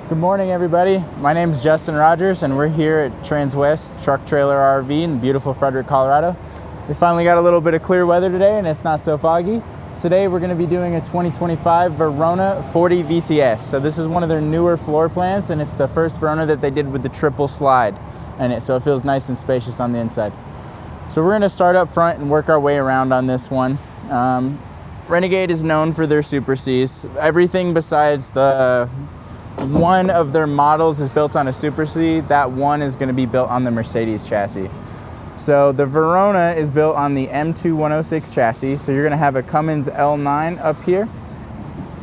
Good morning, everybody. My name is Justin Rogers, and we're here at Transwest Truck Trailer RV in beautiful Frederick, Colorado. We finally got a little bit of clear weather today, and it's not so foggy. Today, we're going to be doing a 2025 Verona 40VTS. So this is one of their newer floor plans, and it's the first Verona that they did with the triple slide in it, so it feels nice and spacious on the inside. So we're going to start up front and work our way around on this one. Renegade is known for their Super Cs. Everything besides the one of their models is built on a Super C. That one is going to be built on the Mercedes chassis. So the Verona is built on the M2 106 chassis. So you're going to have a Cummins L9 up here.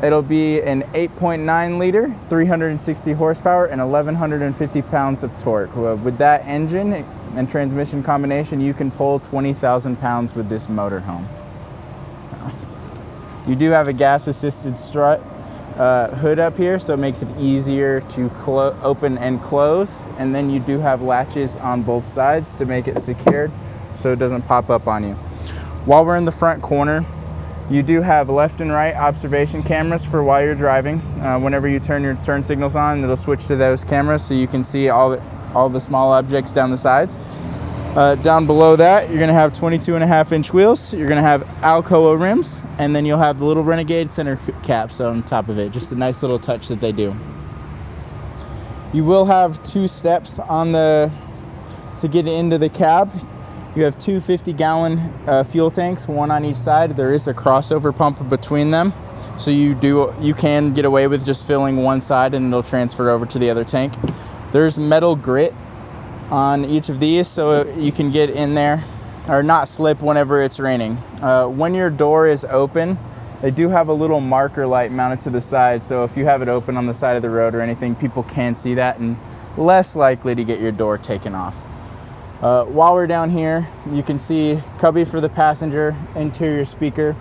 It'll be an 8.9 liter, 360 horsepower, and 1,150 pounds of torque. With that engine and transmission combination, you can pull 20,000 pounds with this motorhome. You do have a gas-assisted strut hood up here, so it makes it easier to open and close, and then you do have latches on both sides to make it secured so it doesn't pop up on you. While we're in the front corner, you do have left and right observation cameras for while you're driving. Whenever you turn your turn signals on, it'll switch to those cameras so you can see all the small objects down the sides. Down below that, you're going to have 22.5-inch wheels. You're going to have Alcoa rims, and then you'll have the little Renegade center caps on top of it. Just a nice little touch that they do. You will have two steps to get into the cab. You have two 50-gallon fuel tanks, one on each side. There is a crossover pump between them, so you can get away with just filling one side, and it'll transfer over to the other tank. There's metal grit on each of these so you can get in there or not slip whenever it's raining. When your door is open, they do have a little marker light mounted to the side, so if you have it open on the side of the road or anything, people can see that and less likely to get your door taken off. While we're down here, you can see cubby for the passenger, interior speaker,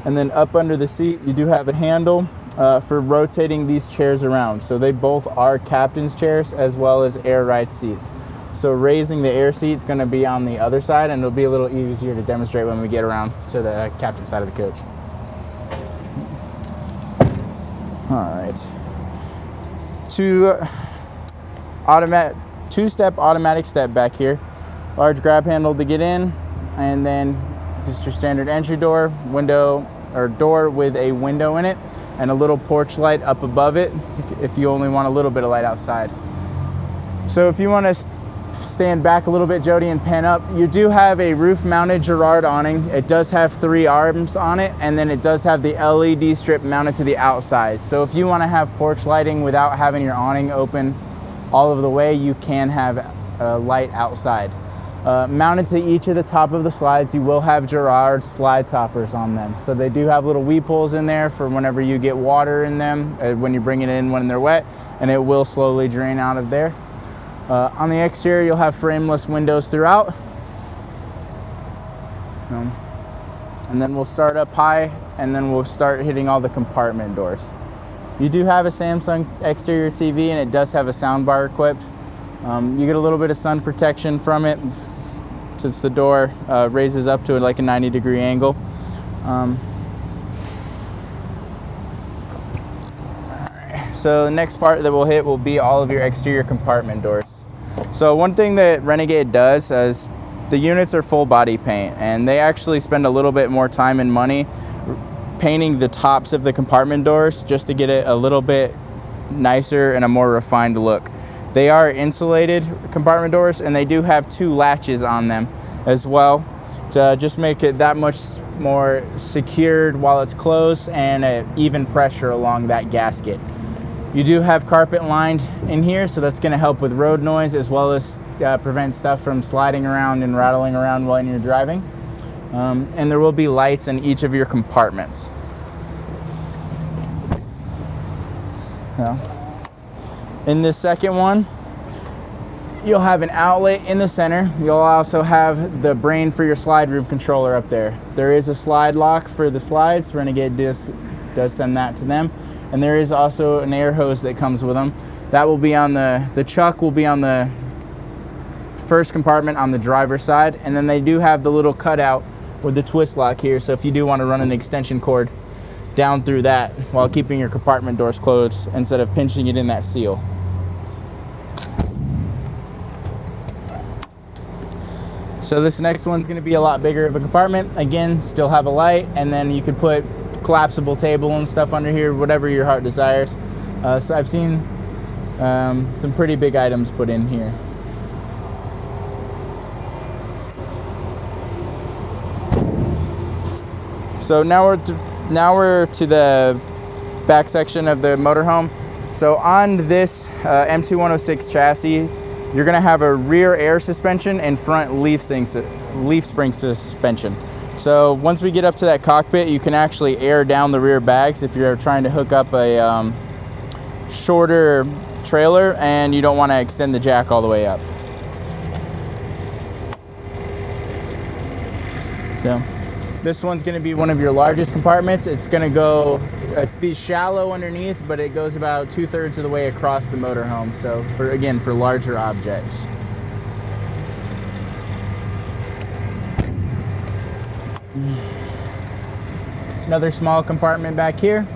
and then up under the seat you do have a handle for rotating these chairs around. So they both are captain's chairs as well as air ride seats. So raising the air seat is going to be on the other side, and it'll be a little easier to demonstrate when we get around to the captain's side of the coach. All right. Two-step automatic step back here. Large grab handle to get in, and then just your standard entry door, window or door with a window in it, and a little porch light up above it if you only want a little bit of light outside. So if you want to stand back a little bit, Jody, and pan up, you do have a roof-mounted Girard awning. It does have 3 arms on it, and then it does have the LED strip mounted to the outside. So if you want to have porch lighting without having your awning open all of the way, you can have light outside. Mounted to each of the top of the slides, you will have Girard slide toppers on them. So they do have little weep holes in there for whenever you get water in them, when you bring it in when they're wet, and it will slowly drain out of there. On the exterior, you'll have frameless windows throughout. And then we'll start up high, and then we'll start hitting all the compartment doors. You do have a Samsung exterior TV, and it does have a sound bar equipped. You get a little bit of sun protection from it since the door raises up to like a 90-degree angle. So the next part that we'll hit will be all of your exterior compartment doors. So one thing that Renegade does is the units are full body paint, and they actually spend a little bit more time and money painting the tops of the compartment doors just to get it a little bit nicer and a more refined look. They are insulated compartment doors, and they do have 2 latches on them as well to just make it that much more secured while it's closed and an even pressure along that gasket. You do have carpet lined in here, so that's going to help with road noise as well as prevent stuff from sliding around and rattling around while you're driving. And there will be lights in each of your compartments. In this second one, you'll have an outlet in the center. You'll also have the brain for your slide room controller up there. There is a slide lock for the slides. Renegade does send that to them. And there is also an air hose that comes with them. That will be on the chuck will be on the first compartment on the driver's side. And then they do have the little cutout with the twist lock here. So if you do want to run an extension cord down through that while keeping your compartment doors closed instead of pinching it in that seal. So this next one's going to be a lot bigger of a compartment. Again, still have a light, and then you could put collapsible table and stuff under here, whatever your heart desires. So I've seen some pretty big items put in here. So now we're to the back section of the motorhome. So on this M2 106 chassis, you're going to have a rear air suspension and front leaf spring suspension. So once we get up to that cockpit, you can actually air down the rear bags if you're trying to hook up a shorter trailer and you don't want to extend the jack all the way up. So this one's going to be one of your largest compartments. It's going to go be shallow underneath, but it goes about 2/3 of the way across the motorhome. So for larger objects. Another small compartment back here.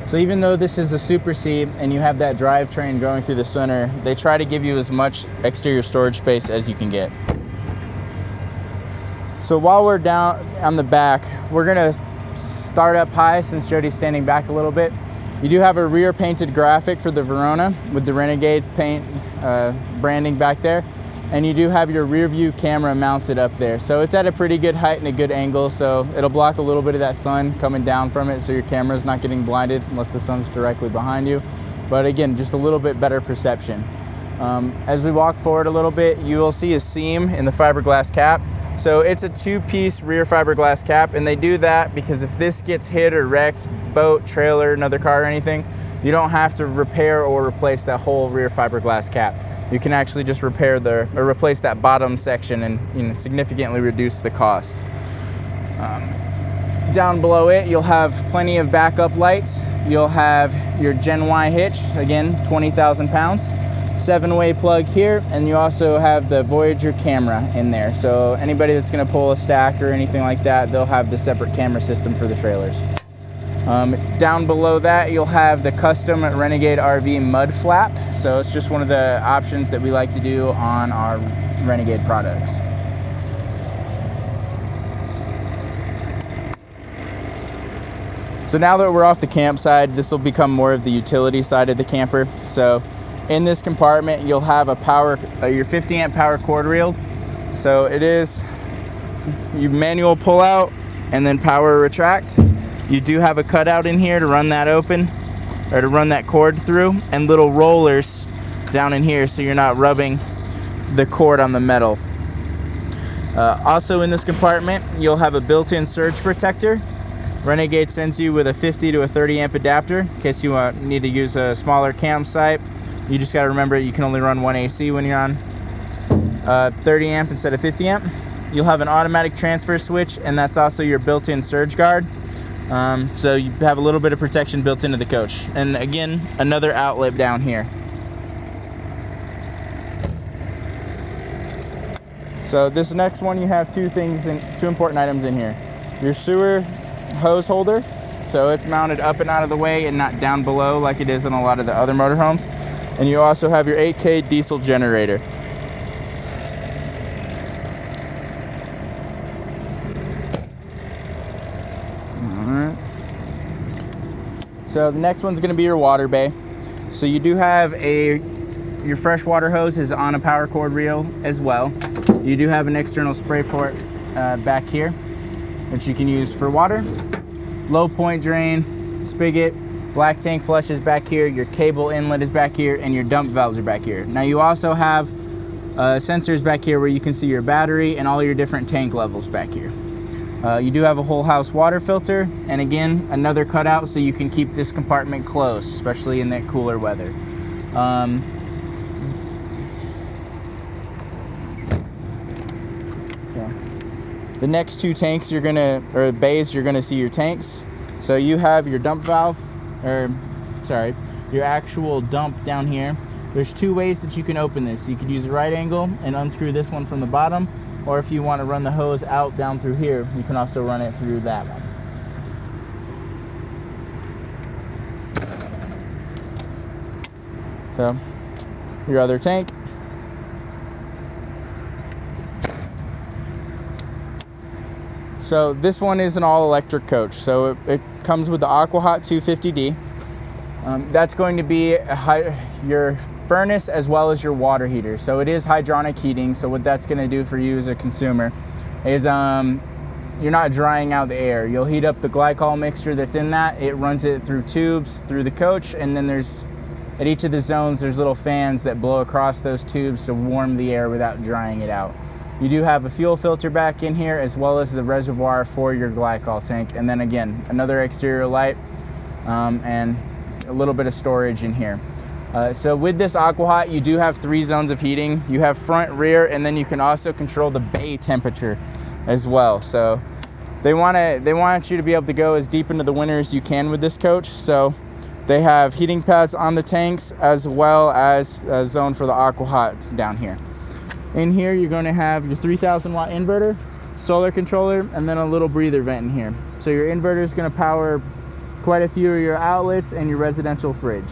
So even though this is a Super C and you have that drivetrain going through the center, they try to give you as much exterior storage space as you can get. So while we're down on the back, we're gonna start up high since Jody's standing back a little bit. You do have a rear painted graphic for the Verona with the Renegade paint branding back there. And you do have your rear view camera mounted up there. So it's at a pretty good height and a good angle, so it'll block a little bit of that sun coming down from it so your camera's not getting blinded unless the sun's directly behind you. But again, just a little bit better perception. As we walk forward a little bit, you will see a seam in the fiberglass cap. So it's a 2-piece rear fiberglass cap, and they do that because if this gets hit or wrecked, boat, trailer, another car or anything, you don't have to repair or replace that whole rear fiberglass cap. You can actually just replace that bottom section and significantly reduce the cost. Down below it, you'll have plenty of backup lights. You'll have your Gen Y hitch, again, 20,000 pounds. 7-way plug here, and you also have the Voyager camera in there. So anybody that's gonna pull a stack or anything like that, they'll have the separate camera system for the trailers. Down below that, you'll have the custom Renegade RV mud flap. So it's just one of the options that we like to do on our Renegade products. So now that we're off the camp side, this will become more of the utility side of the camper. So in this compartment, you'll have a your 50-amp power cord reel. So it is you manual pull out and then power retract. You do have a cutout in here to run that open or to run that cord through, and little rollers down in here so you're not rubbing the cord on the metal. Also in this compartment, you'll have a built-in surge protector. Renegade sends you with a 50 to a 30 amp adapter in case you need to use a smaller campsite. You just got to remember you can only run one AC when you're on 30 amp instead of 50 amp. You'll have an automatic transfer switch, and that's also your built-in surge guard. So you have a little bit of protection built into the coach. And again, another outlet down here. So this next one, you have two important items in here. Your sewer hose holder, so it's mounted up and out of the way and not down below like it is in a lot of the other motorhomes. And you also have your 8K diesel generator. Alright. So the next one's going to be your water bay. So you do have your freshwater hose is on a power cord reel as well. You do have an external spray port back here, which you can use for water. Low point drain, spigot, black tank flush is back here, your cable inlet is back here, and your dump valves are back here. Now you also have sensors back here where you can see your battery and all your different tank levels back here. You do have a whole house water filter, and again, another cutout so you can keep this compartment closed, especially in that cooler weather. The next two tanks bays, you're gonna see your tanks. So you have your dump valve, your actual dump down here. There's two ways that you can open this. You could use a right angle and unscrew this one from the bottom, or if you want to run the hose out down through here, you can also run it through that one. So your other tank. So this one is an all-electric coach. So it comes with the AquaHot 250D. That's going to be your furnace as well as your water heater. So it is hydronic heating. So what that's going to do for you as a consumer is you're not drying out the air. You'll heat up the glycol mixture that's in that. It runs it through tubes through the coach, and then at each of the zones there's little fans that blow across those tubes to warm the air without drying it out. You do have a fuel filter back in here, as well as the reservoir for your glycol tank, and then again another exterior light and a little bit of storage in here. So with this AquaHot, you do have 3 zones of heating. You have front, rear, and then you can also control the bay temperature as well. So they want you to be able to go as deep into the winter as you can with this coach. So they have heating pads on the tanks, as well as a zone for the AquaHot down here. In here, you're going to have your 3,000 watt inverter, solar controller, and then a little breather vent in here. So your inverter is going to power quite a few of your outlets and your residential fridge.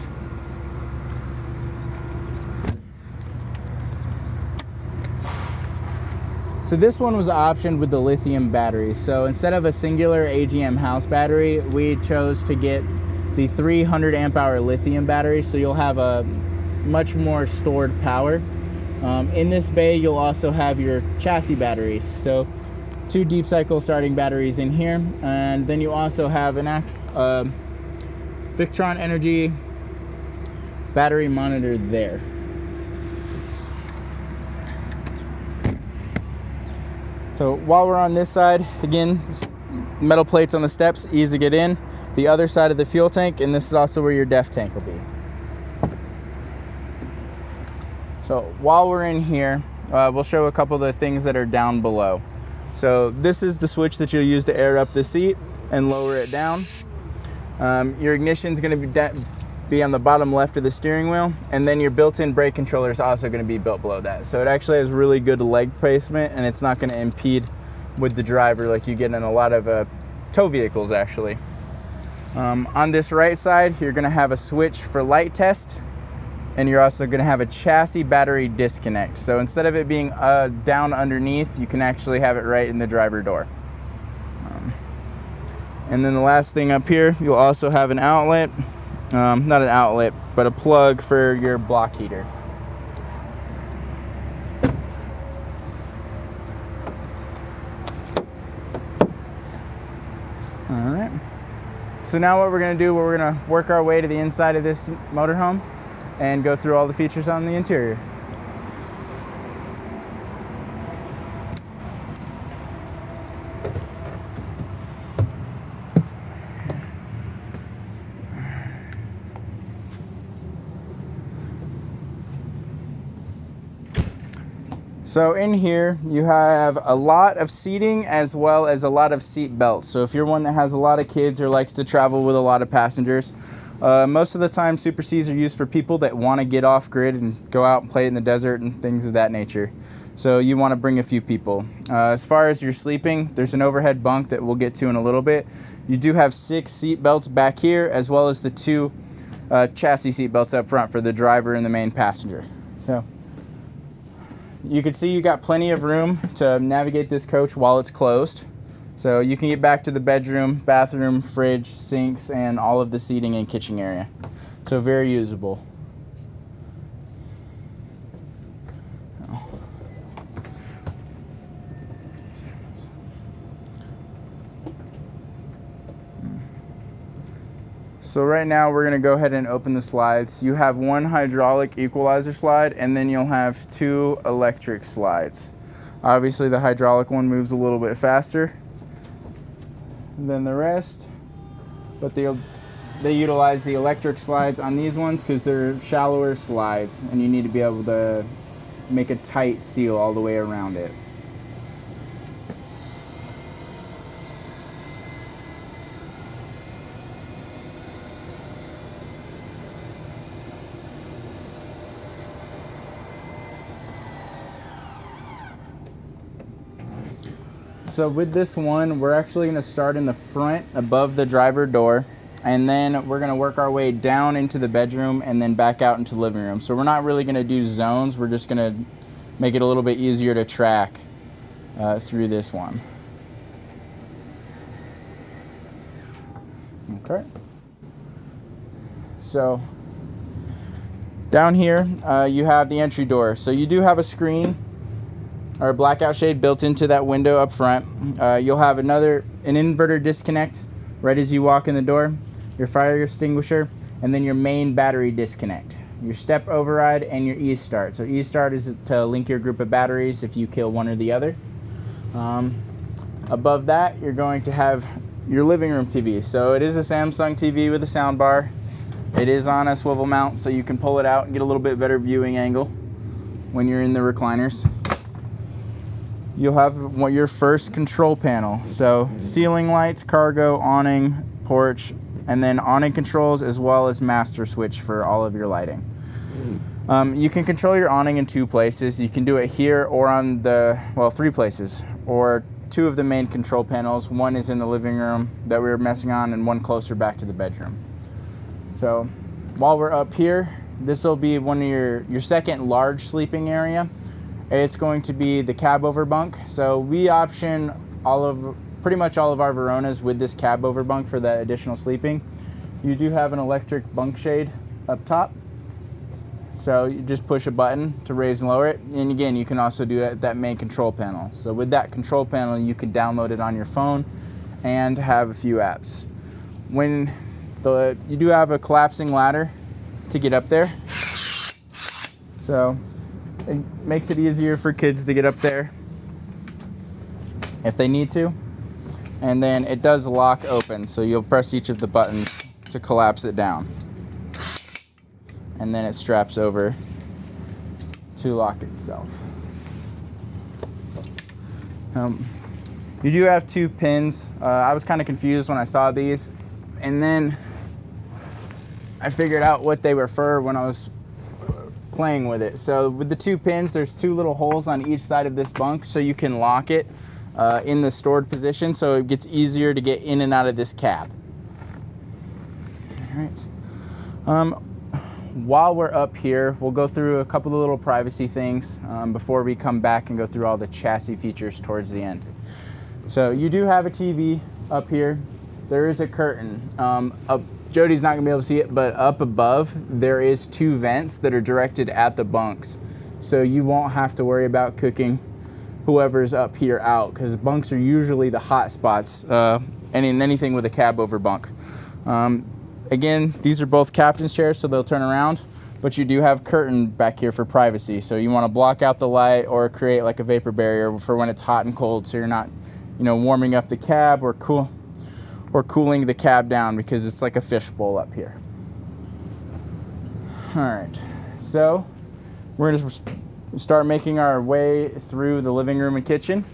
So this one was optioned with the lithium battery. So instead of a singular AGM house battery, we chose to get the 300 amp hour lithium battery. So you'll have a much more stored power. In this bay, you'll also have your chassis batteries. So 2 deep cycle starting batteries in here. And then you also have an Victron Energy battery monitor there. So while we're on this side, again, metal plates on the steps, easy to get in. The other side of the fuel tank, and this is also where your def tank will be. So while we're in here, we'll show a couple of the things that are down below. So this is the switch that you'll use to air up the seat and lower it down. Your ignition is going to be on the bottom left of the steering wheel, and then your built-in brake controller is also going to be built below that. So it actually has really good leg placement, and it's not going to impede with the driver like you get in a lot of tow vehicles actually. On this right side, you're going to have a switch for light test, and you're also going to have a chassis battery disconnect. So instead of it being down underneath, you can actually have it right in the driver door. And then the last thing up here, you'll also have an outlet, not an outlet, but a plug for your block heater. All right. So now what we're going to do, we're going to work our way to the inside of this motorhome and go through all the features on the interior. So in here, you have a lot of seating as well as a lot of seat belts. So if you're one that has a lot of kids or likes to travel with a lot of passengers, most of the time Super Cs are used for people that want to get off grid and go out and play in the desert and things of that nature. So you want to bring a few people. As far as your sleeping, there's an overhead bunk that we'll get to in a little bit. You do have 6 seat belts back here, as well as the 2 chassis seat belts up front for the driver and the main passenger. So you can see you got plenty of room to navigate this coach while it's closed. So you can get back to the bedroom, bathroom, fridge, sinks, and all of the seating and kitchen area. So very usable. So right now we're going to go ahead and open the slides. You have 1 hydraulic equalizer slide, and then you'll have 2 electric slides. Obviously the hydraulic one moves a little bit faster than the rest, but they utilize the electric slides on these ones because they're shallower slides, and you need to be able to make a tight seal all the way around it. So with this one, we're actually going to start in the front above the driver door. and then we're gonna work our way down into the bedroom and then back out into the living room. So we're not really gonna do zones, we're just gonna make it a little bit easier to track through this one. Okay. So down here, you have the entry door. So you do have a screen or a blackout shade built into that window up front. You'll have an inverter disconnect right as you walk in the door, your fire extinguisher, and then your main battery disconnect, your step override, and your e-start. So e-start is to link your group of batteries if you kill one or the other. Above that, you're going to have your living room TV. So it is a Samsung TV with a sound bar. It is on a swivel mount, so you can pull it out and get a little bit better viewing angle when you're in the recliners. You'll have your first control panel. So ceiling lights, cargo, awning, porch, and then awning controls as well as master switch for all of your lighting. You can control your awning in 2 places. You can do it here or on well, 3 places, or 2 of the main control panels. One is in the living room that we were messing on, and one closer back to the bedroom. So while we're up here, this will be one of your second large sleeping area. It's going to be the cab over bunk. So we option pretty much all of our Veronas with this cab over bunk for that additional sleeping. You do have an electric bunk shade up top. So you just push a button to raise and lower it. And again, you can also do it at that main control panel. So with that control panel, you can download it on your phone and have a few apps. You do have a collapsing ladder to get up there. So it makes it easier for kids to get up there if they need to. And then it does lock open, so you'll press each of the buttons to collapse it down. And then it straps over to lock itself. You do have 2 pins. I was kind of confused when I saw these, and then I figured out what they were for when I was playing with it. So with the 2 pins, there's 2 little holes on each side of this bunk, so you can lock it in the stored position, so it gets easier to get in and out of this cab. All right. While we're up here, we'll go through a couple of little privacy things before we come back and go through all the chassis features towards the end. So you do have a TV up here. There is a curtain. Jody's not gonna be able to see it, but up above, there is 2 vents that are directed at the bunks. So you won't have to worry about cooking whoever's up here out, because bunks are usually the hot spots and in anything with a cab over bunk. Again, these are both captain's chairs, so they'll turn around, but you do have curtain back here for privacy. So you want to block out the light or create like a vapor barrier for when it's hot and cold, so you're not, warming up the cab or cooling the cab down, because it's like a fishbowl up here. All right, so we're going to start making our way through the living room and kitchen.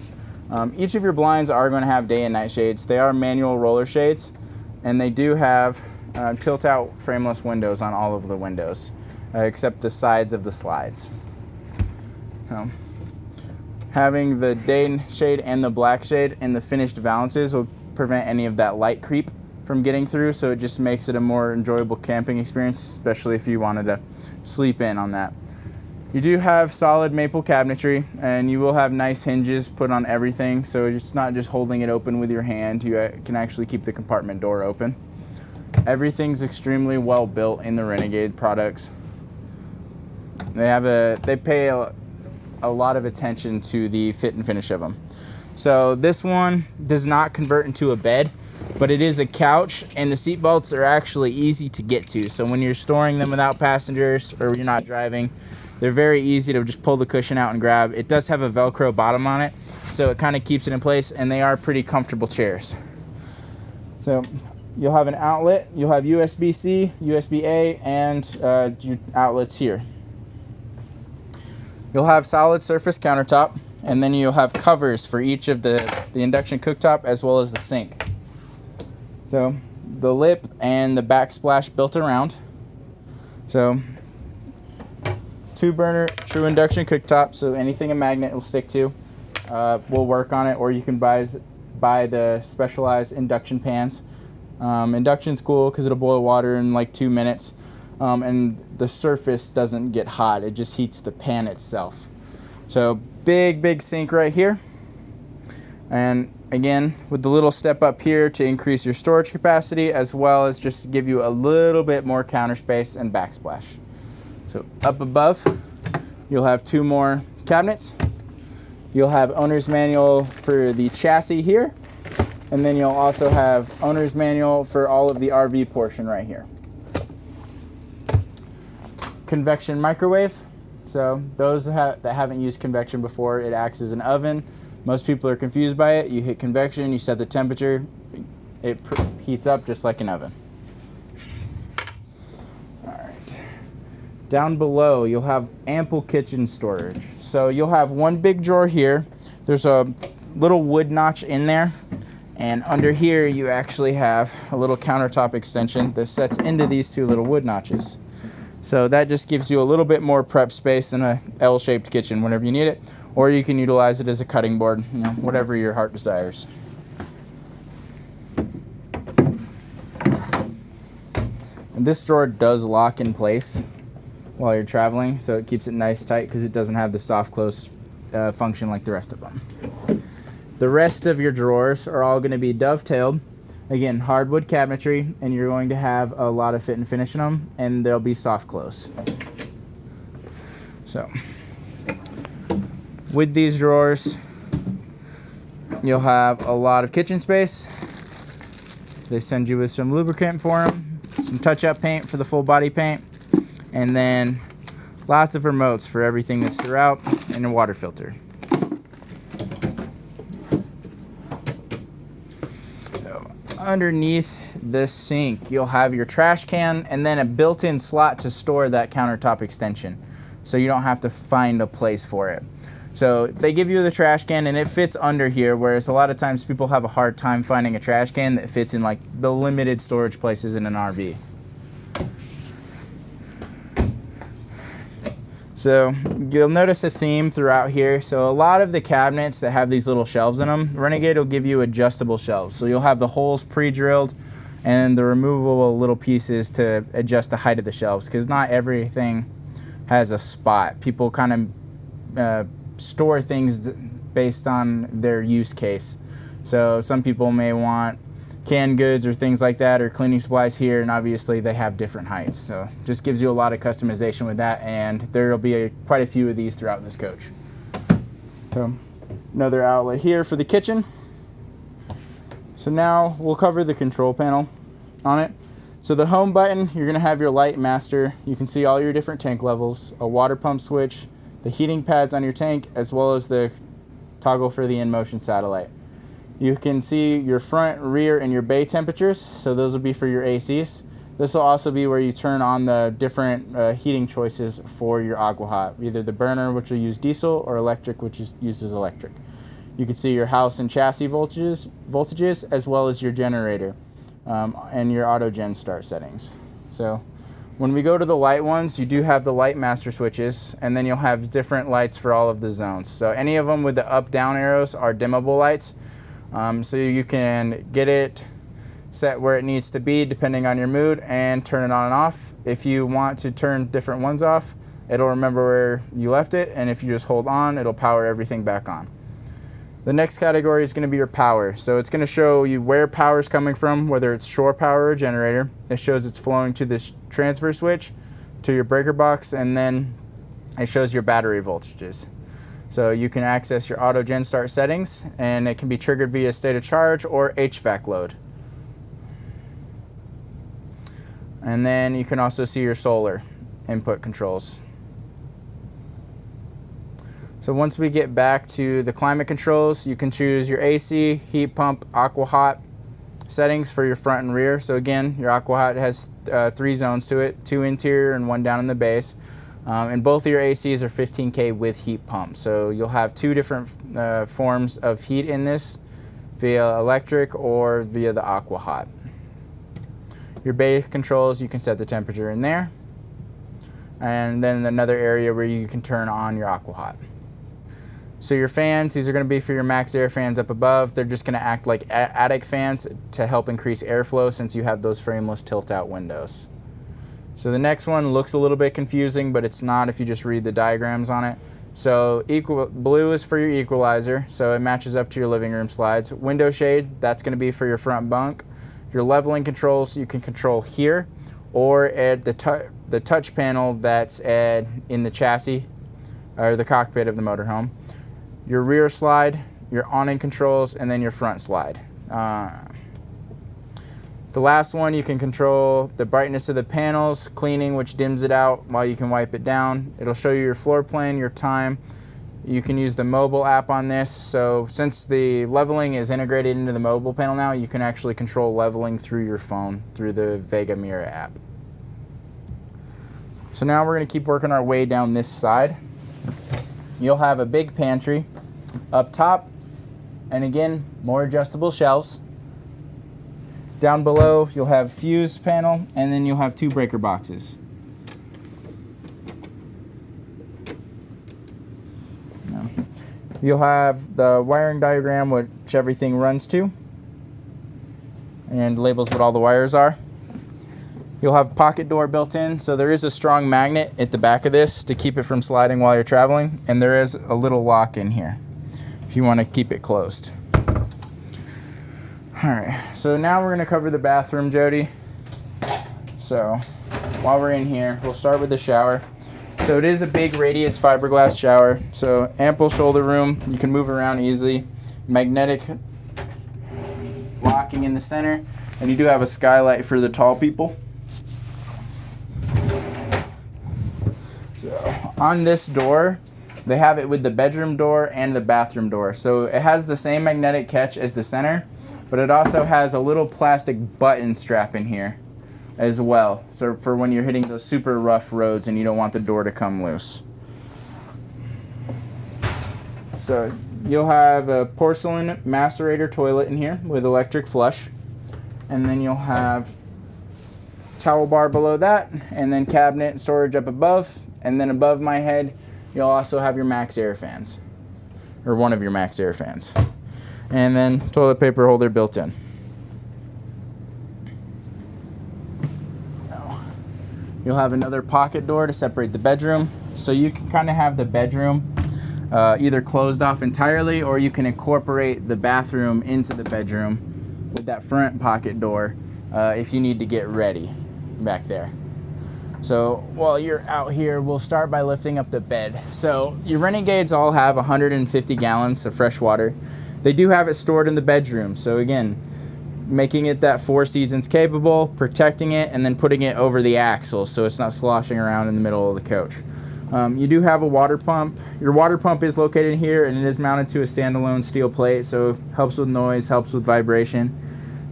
Each of your blinds are going to have day and night shades. They are manual roller shades, and they do have tilt-out frameless windows on all of the windows, except the sides of the slides. Having the day shade and the black shade and the finished valances will prevent any of that light creep from getting through, so it just makes it a more enjoyable camping experience, especially if you wanted to sleep in on that. You do have solid maple cabinetry, and you will have nice hinges put on everything, so it's not just holding it open with your hand. You can actually keep the compartment door open. Everything's extremely well built in the Renegade products. They pay a lot of attention to the fit and finish of them. So this one does not convert into a bed, but it is a couch, and the seat belts are actually easy to get to. So when you're storing them without passengers or you're not driving, they're very easy to just pull the cushion out and grab. It does have a Velcro bottom on it, so it kind of keeps it in place, and they are pretty comfortable chairs. So you'll have an outlet, you'll have USB-C, USB-A, and your outlets here. You'll have solid surface countertop, and then you'll have covers for each of the induction cooktop as well as the sink. So the lip and the backsplash built around. So 2-burner true induction cooktop, so anything a magnet will stick to will work on it, or you can buy the specialized induction pans Induction's cool because it'll boil water in like 2 minutes, and the surface doesn't get hot. It just heats the pan itself. So big sink right here. And again, with the little step up here to increase your storage capacity, as well as just give you a little bit more counter space and backsplash. So up above, you'll have 2 more cabinets. You'll have owner's manual for the chassis here, and then you'll also have owner's manual for all of the RV portion right here. Convection microwave. So those that haven't used convection before, it acts as an oven. Most people are confused by it. You hit convection, you set the temperature, it heats up just like an oven. All right. Down below, you'll have ample kitchen storage. So you'll have one big drawer here. There's a little wood notch in there. And under here, you actually have a little countertop extension that sets into these 2 little wood notches. So that just gives you a little bit more prep space in a L-shaped kitchen whenever you need it. Or you can utilize it as a cutting board, you know, whatever your heart desires. And this drawer does lock in place while you're traveling, so it keeps it nice tight because it doesn't have the soft close function like the rest of them. The rest of your drawers are all going to be dovetailed. Again, hardwood cabinetry, and you're going to have a lot of fit and finish in them, and they'll be soft close. So with these drawers, you'll have a lot of kitchen space. They send you with some lubricant for them, some touch-up paint for the full body paint, and then lots of remotes for everything that's throughout, and a water filter. So underneath this sink, you'll have your trash can and then a built-in slot to store that countertop extension, so you don't have to find a place for it. So they give you the trash can and it fits under here, whereas a lot of times people have a hard time finding a trash can that fits in like the limited storage places in an RV. So you'll notice a theme throughout here. So a lot of the cabinets that have these little shelves in them, Renegade will give you adjustable shelves. So you'll have the holes pre-drilled and the removable little pieces to adjust the height of the shelves, because not everything has a spot. People kind of store things based on their use case. So some people may want canned goods or things like that, or cleaning supplies here, and obviously they have different heights. So just gives you a lot of customization with that, and there will be quite a few of these throughout this coach. So another outlet here for the kitchen. So now we'll cover the control panel on it. So the home button, you're gonna have your light master. You can see all your different tank levels, a water pump switch, the heating pads on your tank, as well as the toggle for the in-motion satellite. You can see your front, rear, and your bay temperatures, so those will be for your ACs. This will also be where you turn on the different heating choices for your aqua hot, either the burner, which will use diesel, or electric, which uses electric. You can see your house and chassis voltages, as well as your generator and your auto gen start settings. So when we go to the light ones, you do have the light master switches, and then you'll have different lights for all of the zones. So any of them with the up-down arrows are dimmable lights. So you can get it set where it needs to be depending on your mood and turn it on and off. If you want to turn different ones off, it'll remember where you left it, and if you just hold on, it'll power everything back on. The next category is going to be your power. So it's going to show you where power is coming from, whether it's shore power or generator. It shows it's flowing to this transfer switch, to your breaker box, and then it shows your battery voltages. So you can access your auto gen start settings, and it can be triggered via state of charge or HVAC load. And then you can also see your solar input controls. So once we get back to the climate controls, you can choose your AC, heat pump, aqua hot settings for your front and rear. So again, your aqua hot has 3 zones to it, 2 interior and 1 down in the base. And both of your ACs are 15K with heat pump. So you'll have 2 different forms of heat in this, via electric or via the aqua hot. Your bay controls, you can set the temperature in there. And then another area where you can turn on your aqua hot. So your fans, these are going to be for your max air fans up above. They're just going to act like attic fans to help increase airflow since you have those frameless tilt-out windows. So the next one looks a little bit confusing, but it's not if you just read the diagrams on it. So blue is for your equalizer, so it matches up to your living room slides. Window shade, that's going to be for your front bunk. Your leveling controls you can control here or at the touch panel that's in the chassis or the cockpit of the motorhome. Your rear slide, your awning controls, and then your front slide. The last one, you can control the brightness of the panels, cleaning, which dims it out while you can wipe it down. It'll show you your floor plan, your time. You can use the mobile app on this. So since the leveling is integrated into the mobile panel now, you can actually control leveling through your phone, through the Vega Mirror app. So now we're gonna keep working our way down this side. You'll have a big pantry up top, and again, more adjustable shelves. Down below, you'll have fuse panel, and then you'll have 2 breaker boxes. You'll have the wiring diagram, which everything runs to, and labels what all the wires are. You'll have pocket door built in, so there is a strong magnet at the back of this to keep it from sliding while you're traveling, and there is a little lock in here if you want to keep it closed. Alright, so now we're going to cover the bathroom, Jody. So, while we're in here, we'll start with the shower. So it is a big radius fiberglass shower, so ample shoulder room, you can move around easily. Magnetic locking in the center, and you do have a skylight for the tall people. So, on this door, they have it with the bedroom door and the bathroom door. So it has the same magnetic catch as the center, but it also has a little plastic button strap in here as well. So for when you're hitting those super rough roads and you don't want the door to come loose. So you'll have a porcelain macerator toilet in here with electric flush. And then you'll have towel bar below that, and then cabinet storage up above. And then above my head, you'll also have your max air fans, or one of your max air fans. And then toilet paper holder built in. You'll have another pocket door to separate the bedroom. So you can kind of have the bedroom either closed off entirely, or you can incorporate the bathroom into the bedroom with that front pocket door if you need to get ready back there. So while you're out here, we'll start by lifting up the bed. So your Renegades all have 150 gallons of fresh water. They do have it stored in the bedroom. So again, making it that 4 seasons capable, protecting it, and then putting it over the axle so it's not sloshing around in the middle of the coach. You do have a water pump. Your water pump is located here, and it is mounted to a standalone steel plate, so helps with noise, helps with vibration.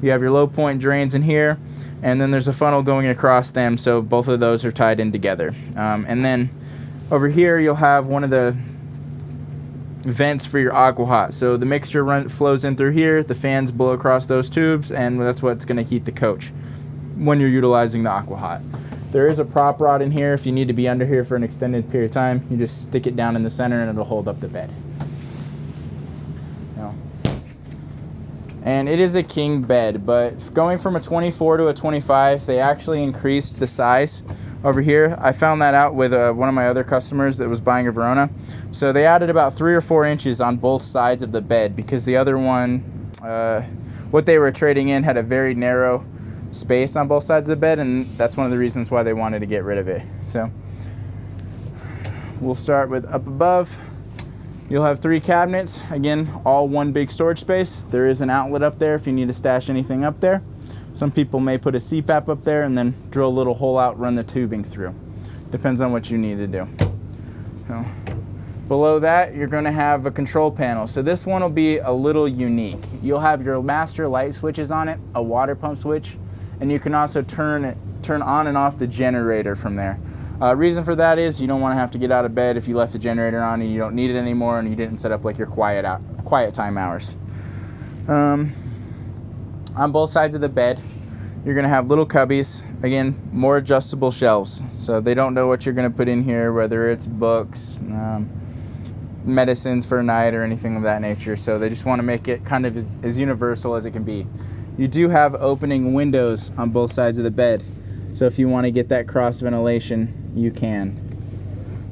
You have your low point drains in here, and then there's a funnel going across them, so both of those are tied in together. And then over here you'll have one of the vents for your aqua hot. So the mixture flows in through here, the fans blow across those tubes, and that's what's going to heat the coach when you're utilizing the aqua hot. There is a prop rod in here. If you need to be under here for an extended period of time, you just stick it down in the center and it'll hold up the bed. And it is a king bed, but going from a 24 to a 25, they actually increased the size over here. I found that out with one of my other customers that was buying a Verona. So they added about 3 or 4 inches on both sides of the bed, because the other one, what they were trading in, had a very narrow space on both sides of the bed, and that's one of the reasons why they wanted to get rid of it. So we'll start with up above. You'll have 3 cabinets, again, all one big storage space. There is an outlet up there if you need to stash anything up there. Some people may put a CPAP up there and then drill a little hole out, run the tubing through. Depends on what you need to do. So, below that, you're going to have a control panel. So this one will be a little unique. You'll have your master light switches on it, a water pump switch, and you can also turn on and off the generator from there. Reason for that is you don't want to have to get out of bed if you left the generator on and you don't need it anymore and you didn't set up like your quiet time hours. On both sides of the bed, you're going to have little cubbies. Again, more adjustable shelves. So they don't know what you're going to put in here, whether it's books, medicines for a night or anything of that nature. So they just want to make it kind of as universal as it can be. You do have opening windows on both sides of the bed, so if you want to get that cross ventilation, you can.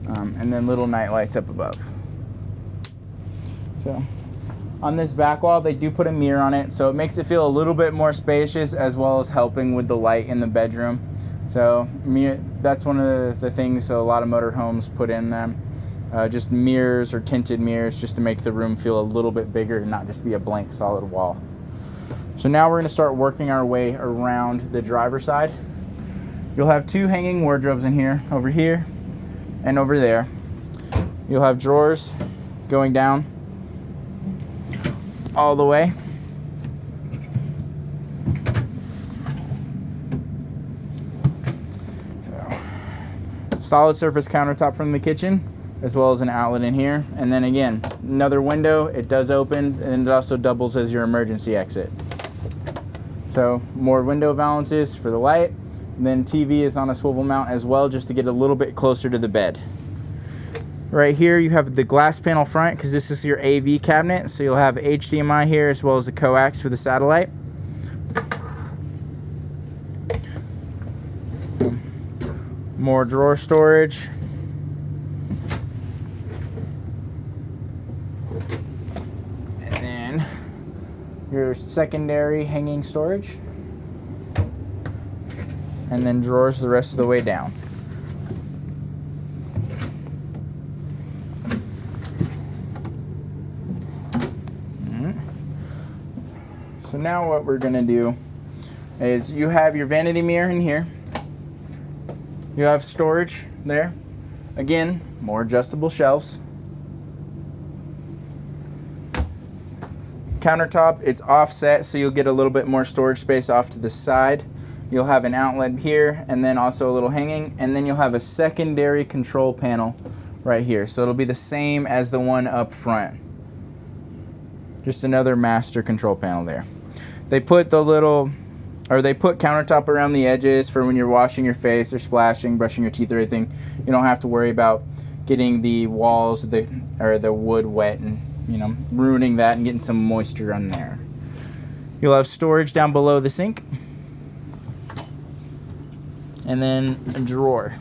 And then little night lights up above. So on this back wall, they do put a mirror on it, so it makes it feel a little bit more spacious, as well as helping with the light in the bedroom. So that's one of the things a lot of motorhomes put in them. Just mirrors or tinted mirrors, just to make the room feel a little bit bigger and not just be a blank solid wall. So now we're going to start working our way around the driver's side. You'll have two hanging wardrobes in here, over here and over there. You'll have drawers going down all the way. Solid surface countertop from the kitchen, as well as an outlet in here. And then again, another window. It does open, and it also doubles as your emergency exit. So more window valances for the light. And then TV is on a swivel mount as well, just to get a little bit closer to the bed. Right here you have the glass panel front, because this is your AV cabinet. So you'll have HDMI here, as well as the coax for the satellite. More drawer storage. And then your secondary hanging storage. And then drawers the rest of the way down. So now what we're going to do is, you have your vanity mirror in here. You have storage there. Again, more adjustable shelves. Countertop, it's offset, so you'll get a little bit more storage space off to the side. You'll have an outlet here, and then also a little hanging, and then you'll have a secondary control panel right here. So it'll be the same as the one up front. Just another master control panel there. They put they put countertop around the edges for when you're washing your face or splashing, brushing your teeth or anything. You don't have to worry about getting the walls or the wood wet and, you know, ruining that and getting some moisture on there. You'll have storage down below the sink. And then a drawer.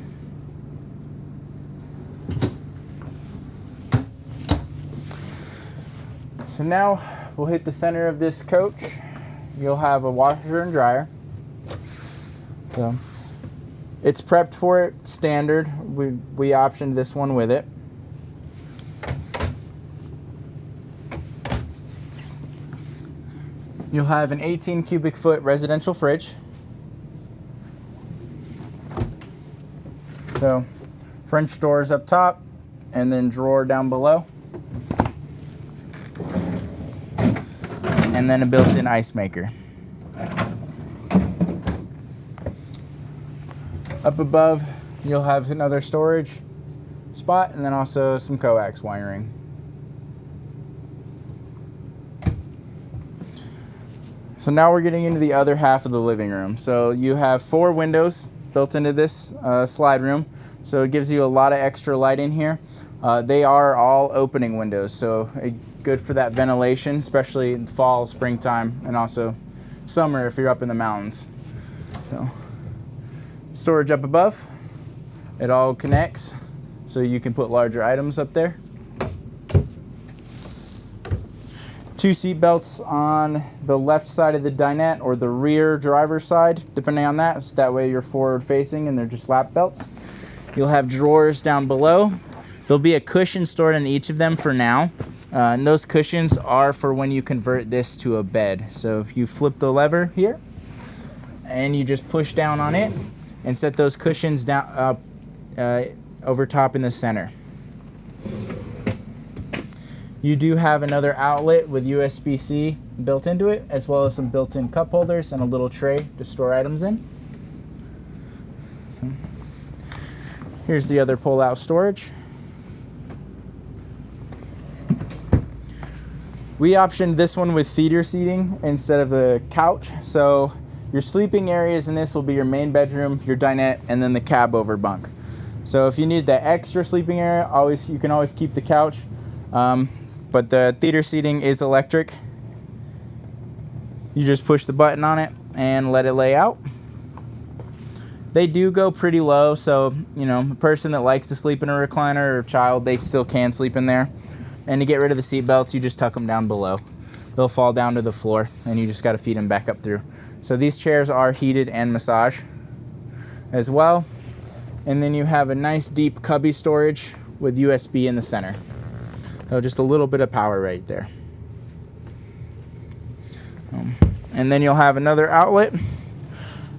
So now we'll hit the center of this coach. You'll have a washer and dryer. So it's prepped for it, standard. We optioned this one with it. You'll have an 18 cubic foot residential fridge. So French doors up top, and then drawer down below. And then a built-in ice maker. Up above, you'll have another storage spot, and then also some coax wiring. So now we're getting into the other half of the living room. So you have 4 windows built into this slide room, so it gives you a lot of extra light in here. They are all opening windows, so good for that ventilation, especially in fall, springtime, and also summer if you're up in the mountains. So, storage up above. It all connects, so you can put larger items up there. 2 seat belts on the left side of the dinette, or the rear driver's side, depending on that. So that way you're forward facing and they're just lap belts. You'll have drawers down below. There'll be a cushion stored in each of them for now. And those cushions are for when you convert this to a bed. So you flip the lever here, and you just push down on it and set those cushions down over top in the center. You do have another outlet with USB-C built into it, as well as some built-in cup holders and a little tray to store items in. Here's the other pull-out storage. We optioned this one with theater seating instead of the couch. So your sleeping areas in this will be your main bedroom, your dinette, and then the cab over bunk. So if you need that extra sleeping area, you can always keep the couch. But the theater seating is electric. You just push the button on it and let it lay out. They do go pretty low, so you know, a person that likes to sleep in a recliner or a child, they still can sleep in there. And to get rid of the seat belts, you just tuck them down below. They'll fall down to the floor, and you just got to feed them back up through. So these chairs are heated and massage as well. And then you have a nice deep cubby storage with USB in the center. So just a little bit of power right there. And then you'll have another outlet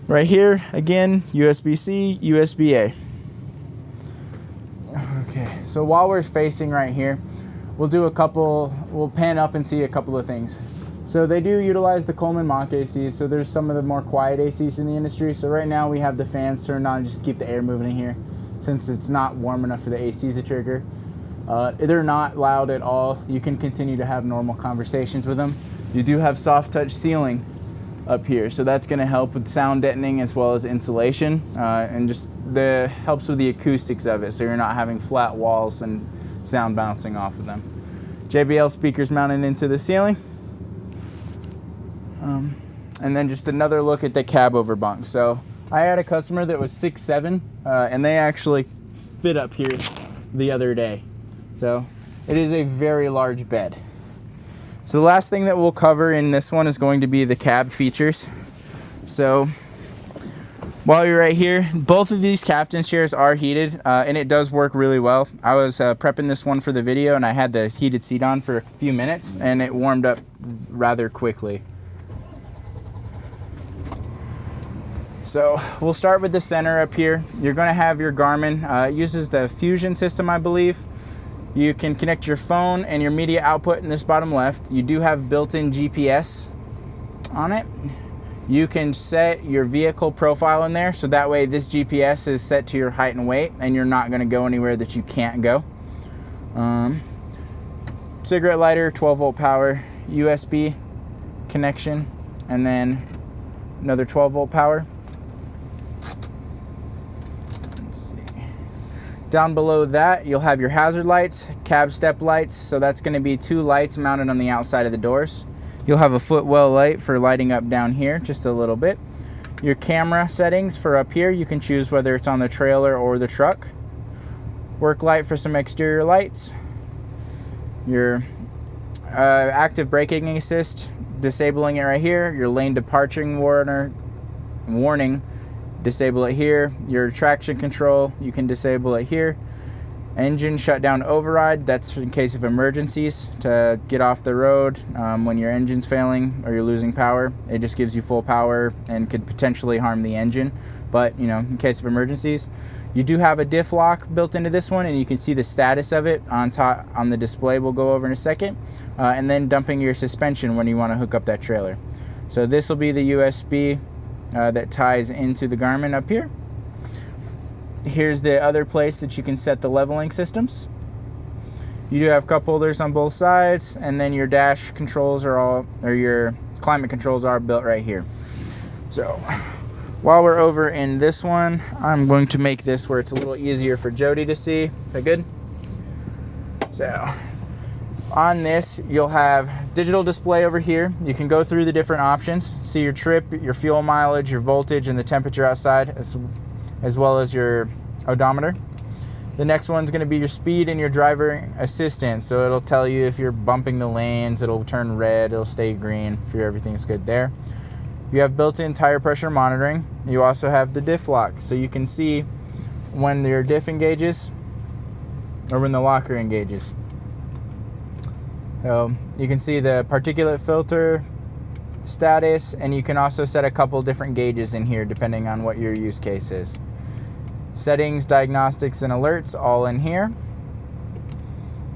right here. Again, USB-C, USB-A. Okay, so while we're facing right here, we'll pan up and see a couple of things. So they do utilize the Coleman Mach ACs, so there's some of the more quiet ACs in the industry. So right now we have the fans turned on just to keep the air moving in here, since it's not warm enough for the ACs to trigger. They're not loud at all. You can continue to have normal conversations with them. You do have soft touch ceiling up here, so that's going to help with sound deadening as well as insulation, and just helps with the acoustics of it, so you're not having flat walls and sound bouncing off of them. JBL speakers mounted into the ceiling. And then just another look at the cab over bunk. So I had a customer that was 6'7", and they actually fit up here the other day. So it is a very large bed. So the last thing that we'll cover in this one is going to be the cab features. So while you're right here, both of these captain's chairs are heated, and it does work really well. I was prepping this one for the video, and I had the heated seat on for a few minutes, and it warmed up rather quickly. So we'll start with the center up here. You're going to have your Garmin. It uses the Fusion system, I believe. You can connect your phone and your media output in this bottom left. You do have built-in GPS on it. You can set your vehicle profile in there, so that way this GPS is set to your height and weight, and you're not going to go anywhere that you can't go. Cigarette lighter, 12-volt power, USB connection, and then another 12-volt power. Down below that, you'll have your hazard lights, cab step lights. So that's going to be 2 lights mounted on the outside of the doors. You'll have a footwell light for lighting up down here just a little bit. Your camera settings for up here, you can choose whether it's on the trailer or the truck. Work light for some exterior lights. Your active braking assist, disabling it right here. Your lane departure warning, disable it here. Your traction control, you can disable it here. Engine shutdown override, that's in case of emergencies, to get off the road when your engine's failing or you're losing power. It just gives you full power and could potentially harm the engine, but you know, in case of emergencies. You do have a diff lock built into this one, and you can see the status of it on top on the display. We'll go over in a second. And then dumping your suspension when you want to hook up that trailer. So this will be the USB that ties into the Garmin up here. Here's the other place that you can set the leveling systems. You do have cup holders on both sides, and then your dash controls are all, or your climate controls are built right here. So while we're over in this one, I'm going to make this where it's a little easier for Jody to see. Is that good? So on this, you'll have digital display over here. You can go through the different options, see your trip, your fuel mileage, your voltage, and the temperature outside, as well as your odometer. The next one's going to be your speed and your driver assistance. So it'll tell you if you're bumping the lanes, it'll turn red, it'll stay green if everything's good there. You have built-in tire pressure monitoring. You also have the diff lock, so you can see when your diff engages or when the locker engages. So you can see the particulate filter status, and you can also set a couple different gauges in here depending on what your use case is. Settings, diagnostics, and alerts all in here.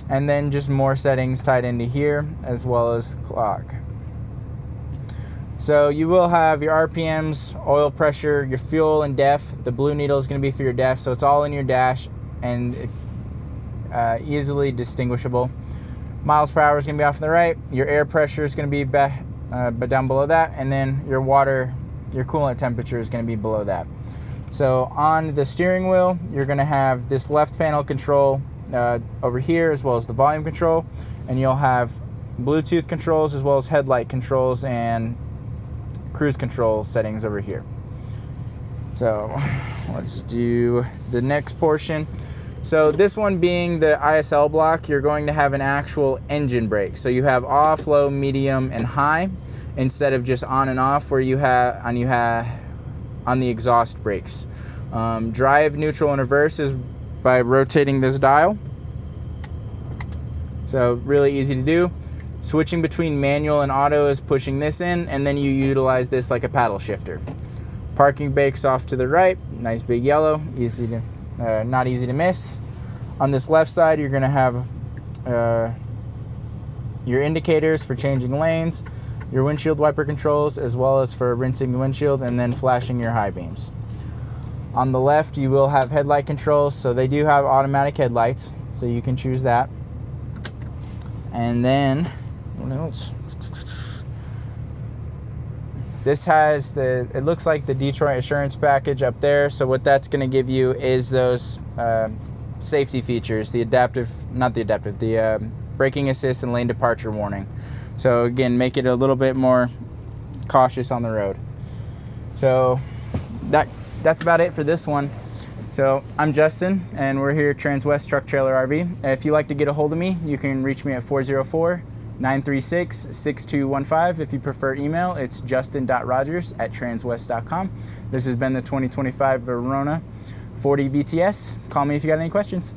And then just more settings tied into here, as well as clock. So you will have your RPMs, oil pressure, your fuel, and def. The blue needle is going to be for your def, so it's all in your dash and easily distinguishable. Miles per hour is going to be off on the right. Your air pressure is going to be down below that, and then your water, your coolant temperature is going to be below that. So on the steering wheel, you're going to have this left panel control over here, as well as the volume control, and you'll have Bluetooth controls as well as headlight controls and cruise control settings over here. So let's do the next portion. So this one being the ISL block, you're going to have an actual engine brake. So you have off, low, medium, and high, instead of just on and off where you have on the exhaust brakes. Drive, neutral, and reverse is by rotating this dial. So really easy to do. Switching between manual and auto is pushing this in, and then you utilize this like a paddle shifter. Parking brakes off to the right, nice big yellow, easy to, not easy to miss. On this left side, you're gonna have your indicators for changing lanes, your windshield wiper controls, as well as for rinsing the windshield and then flashing your high beams. On the left, you will have headlight controls, so they do have automatic headlights, so you can choose that. And then, what else? This has it looks like the Detroit Assurance package up there. So what that's going to give you is those safety features, the braking assist and lane departure warning. So again, make it a little bit more cautious on the road. So that's about it for this one. So I'm Justin, and we're here at Transwest Truck Trailer RV. If you'd like to get a hold of me, you can reach me at 404-936-6215. If you prefer email, it's justin.rogers@transwest.com. This has been the 2025 Verona 40VTS. Call me if you got any questions.